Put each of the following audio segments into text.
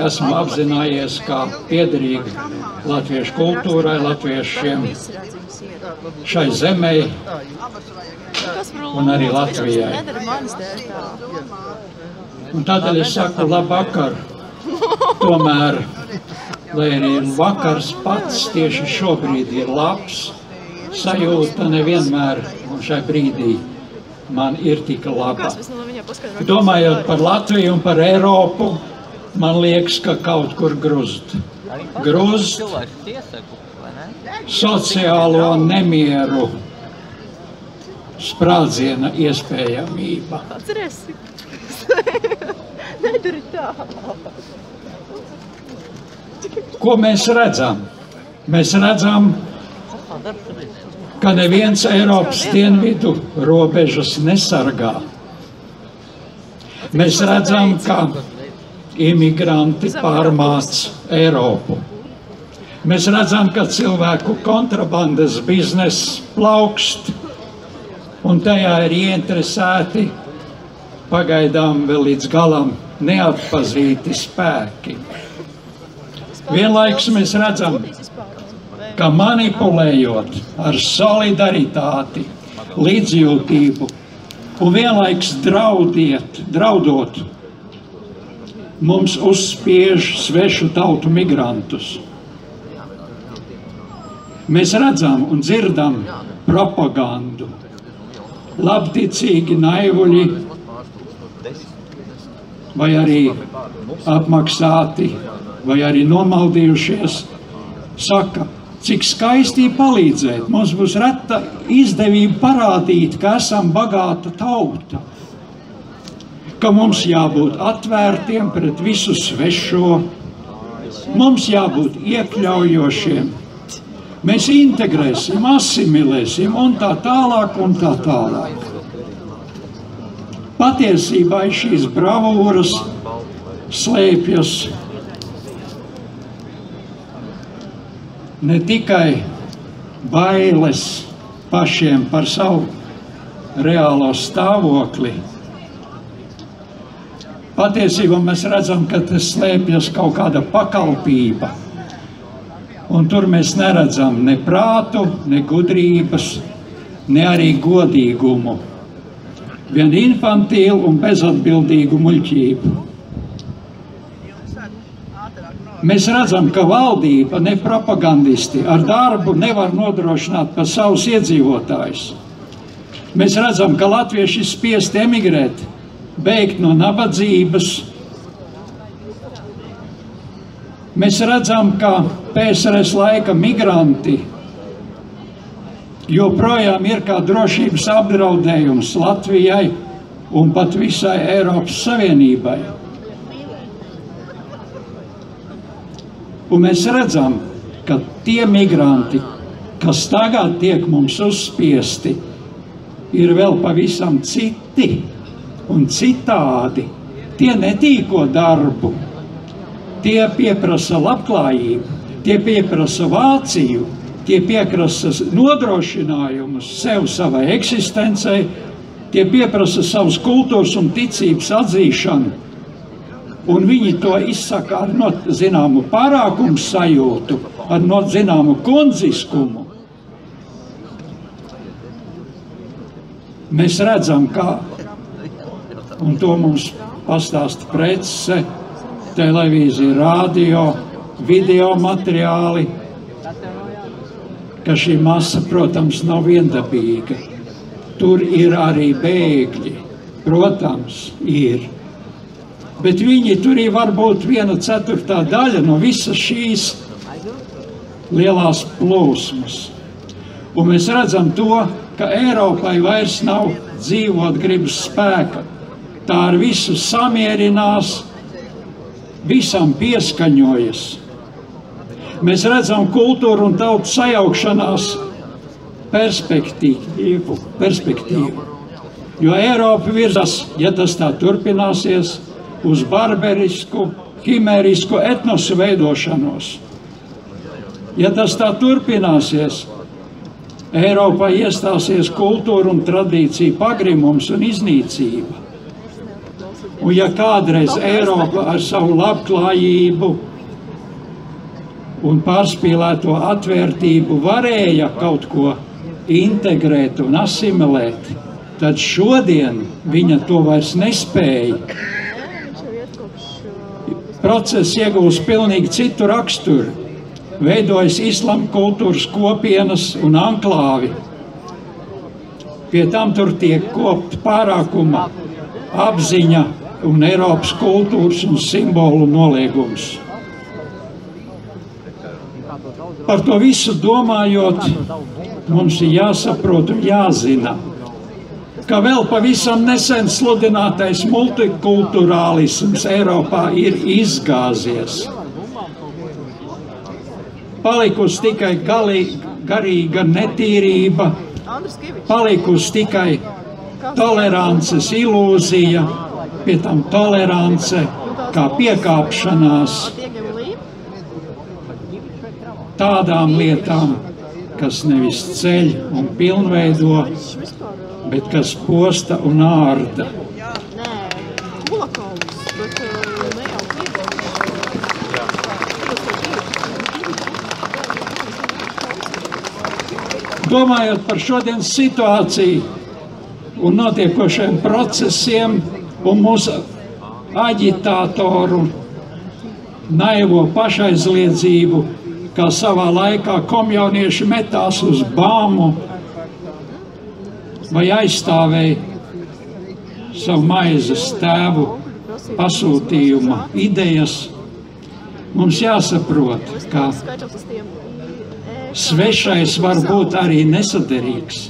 Esmu apzinājies, kā piederīgi latviešu kultūrai, latviešiem šai zemei un arī Latvijai. Un tādēļ es saku labvakar. Tomēr, lai arī vakars pats tieši šobrīd ir labs, sajūta nevienmēr un šai brīdī man ir tik laba. Domājot par Latviju un par Eiropu, man liekas, ka kaut kur gruzd. Gruzd sociālo nemieru sprādziena iespējamība. Ko mēs redzam? Mēs redzam, ka neviens Eiropas dienvidu robežas nesargā. Mēs redzam, ka imigranti pārmāc Eiropu. Mēs redzam, ka cilvēku kontrabandas bizness plaukst, un tajā ir ieinteresēti pagaidām vēl līdz galam neatpazīti spēki. Vienlaikus mēs redzam, ka manipulējot ar solidaritāti, līdzjūtību un vienlaikus draudot, mums uzspiež svešu tautu migrantus. Mēs redzam un dzirdam propagandu. Labticīgi naivuļi vai arī apmaksāti vai arī nomaldījušies saka, cik skaisti palīdzēt. Mums būs reta izdevība parādīt, ka esam bagāta tauta, ka mums jābūt atvērtiem pret visu svešo, mums jābūt iekļaujošiem, mēs integrēsim, asimilēsim un tā tālāk un tā tālāk. Patiesībā šīs bravūras slēpjas ne tikai bailes pašiem par savu reālo stāvokli. Patiesībā mēs redzam, ka tas slēpjas kaut kāda pakalpība. Un tur mēs neredzam ne prātu, ne gudrības, ne arī godīgumu. Vien infantīlu un bezatbildīgu muļķību. Mēs redzam, ka valdība, ne propagandisti, ar darbu nevar nodrošināt par savus iedzīvotājus. Mēs redzam, ka latvieši ir spiesti emigrēt, bēgt no nabadzības. Mēs redzam, ka PSRS laika migranti joprojām ir kā drošības apdraudējums Latvijai un pat visai Eiropas Savienībai. Un mēs redzam, ka tie migranti, kas tagad tiek mums uzspiesti, ir vēl pavisam citi un citādi. Tie netīko darbu, tie pieprasa labklājību, tie pieprasa vāciju, tie pieprasa nodrošinājumus sev savai eksistencei, tie pieprasa savas kultūras un ticības atzīšanu, un viņi to izsaka ar zināmu pārākumu sajūtu, ar zināmu kundziskumu. Mēs redzam, kā, un to mums pastāsta prece, televīzija, radio, video materiāli, ka šī masa, protams, nav viendabīga. Tur ir arī bēgļi, protams, ir. Bet viņi tur ir varbūt 1/4 daļa no visas šīs lielās plūsmas. Un mēs redzam to, ka Eiropai vairs nav dzīvot gribas spēka. Tā ar visu samierinās, visam pieskaņojas. Mēs redzam kultūru un tautu sajaukšanās perspektīvu. Jo Eiropa virzās, ja tas tā turpināsies, uz barbarisku, himērisku etnosu veidošanos. Ja tas tā turpināsies, Eiropā iestāsies kultūra un tradīcija pagrimums un iznīcība. Un ja kādreiz Eiropa ar savu labklājību un pārspīlēto atvērtību varēja kaut ko integrēt un asimilēt, tad šodien viņa to vairs nespēja. Process iegūst pilnīgi citu raksturu. Veidojas islama kultūras kopienas un anklāvi. Pie tam tur tiek kopta pārākuma apziņa un Eiropas kultūras un simbolu noliegums. Par to visu domājot, mums ir jāsaprot un jāzina, ka vēl pavisam nesen sludinātais multikulturālisms Eiropā ir izgāzies. Palikusi tikai garīga netīrība, palikusi tikai tolerances ilūzija, pie tam tolerance kā piekāpšanās tādām lietām, kas nevis ceļ un pilnveido, bet kas posta un ārda. Domājot par šodienas situāciju un notiekošiem procesiem un mūsu aģitātoru naivo pašaizliedzību, kā savā laikā komjaunieši metās uz bāmu vai aizstāvēja savu maizes tēvu pasūtījuma idejas, mums jāsaprot, ka svešais var būt arī nesaderīgs.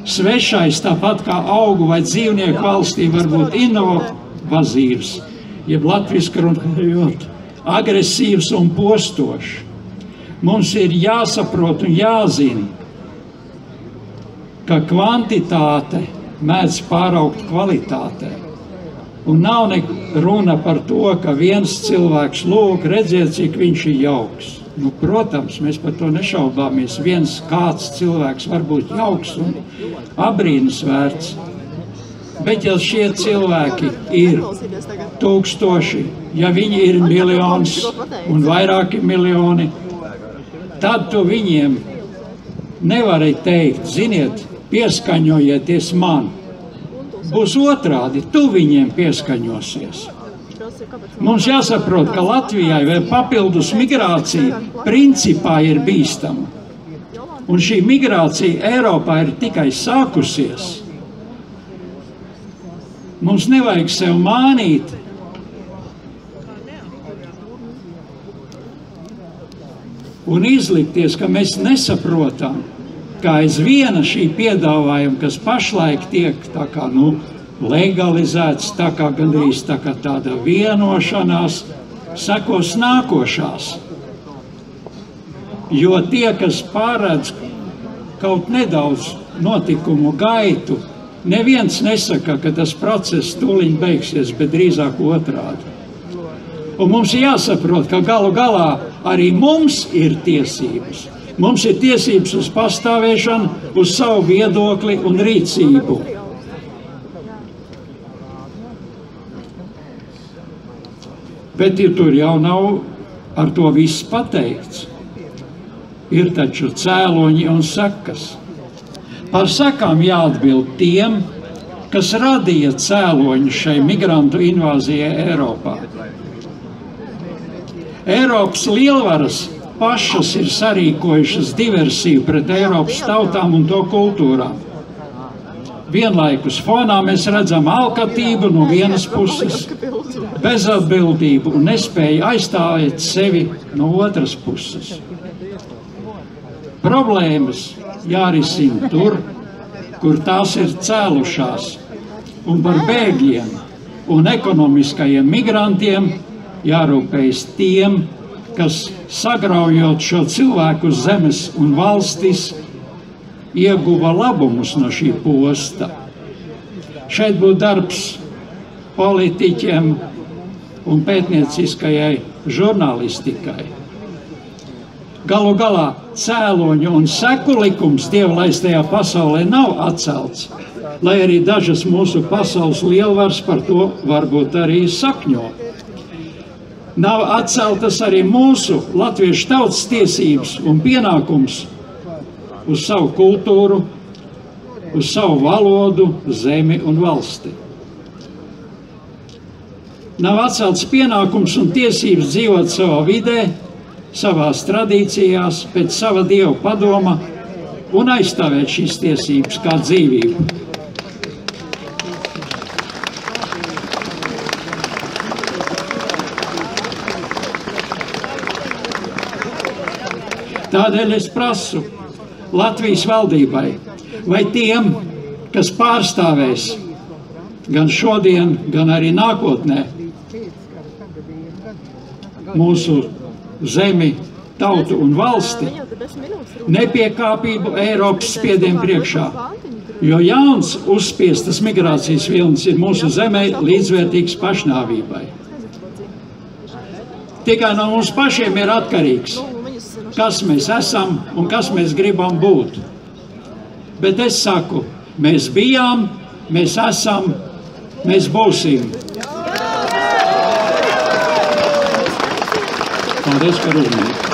Svešais, tāpat kā augu vai dzīvnieku valstī, var būt inovatīvs, jeb latviski runājot, agresīvs un postošs. Mums ir jāsaprot un jāzina, ka kvantitāte mēdz pāraugt kvalitātē. Un nav runa par to, ka viens cilvēks lūk, redziet, cik viņš ir jauks. Nu, protams, mēs par to nešaubāmies. Kāds cilvēks var būt jauks un abrīnas vērts. Bet ja šie cilvēki ir tūkstoši, ja viņi ir miljons un vairāki miljoni, tad tu viņiem nevari teikt, ziniet, pieskaņojieties man. Būs otrādi, tu viņiem pieskaņosies. Mums jāsaprot, ka Latvijai vēl papildus migrācija principā ir bīstama. Un šī migrācija Eiropā ir tikai sākusies. Mums nevajag sev mānīt. Un izlikties, ka mēs nesaprotam, ka aiz viena šī piedāvājuma, kas pašlaik tiek tā kā, legalizēts, tā kā gandrīz tā kā tāda vienošanās, sekos nākošās. Jo tie, kas pārēdz kaut nedaudz notikumu gaitu, neviens nesaka, ka tas process tūliņ beigsies, bet drīzāk otrādi. Un mums ir jāsaprot, ka galu galā arī mums ir tiesības. Mums ir tiesības uz pastāvēšanu, uz savu viedokli un rīcību. Bet tur jau nav ar to viss pateikts. Ir taču cēloņi un sekas. Par sekām jāatbild tiem, kas radīja cēloņus šai migrantu invāzijai Eiropā. Eiropas lielvaras pašas ir sarīkojušas diversiju pret Eiropas tautām un to kultūrām. Vienlaikus fonā mēs redzam alkatību no vienas puses, bezatbildību un nespēju aizstāvēt sevi no otras puses. Problēmas jārisina tur, kur tās ir cēlušās, un par bēgļiem un ekonomiskajiem migrantiem jārūpējas tiem, kas sagraujot šo cilvēku zemes un valstis, ieguva labumus no šī posta. Šeit būtu darbs politiķiem un pētnieciskajai žurnālistikai. Galu galā cēloņu un seku likums dievlaistajā pasaulē nav atcelts. lai arī dažas mūsu pasaules lielvaras par to varbūt arī sakņo. Nav atceltas arī mūsu latviešu tautas tiesības un pienākums uz savu kultūru, uz savu valodu, zemi un valsti. Nav atcelts pienākums un tiesības dzīvot savā vidē, savās tradīcijās, pēc sava Dieva padoma un aizstāvēt šīs tiesības kā dzīvību. Tādēļ es prasu Latvijas valdībai vai tiem, kas pārstāvēs gan šodien, gan arī nākotnē mūsu zemi, tautu un valsti, nepiekāpību Eiropas spiedienu priekšā, jo jauns uzspiestas migrācijas vilnis ir mūsu zemē līdzvērtīgs pašnāvībai. Tikai no mums pašiem ir atkarīgs, kas mēs esam un kas mēs gribam būt. Bet es saku, mēs bijām, mēs esam, mēs būsim. Paldies par uzmanību.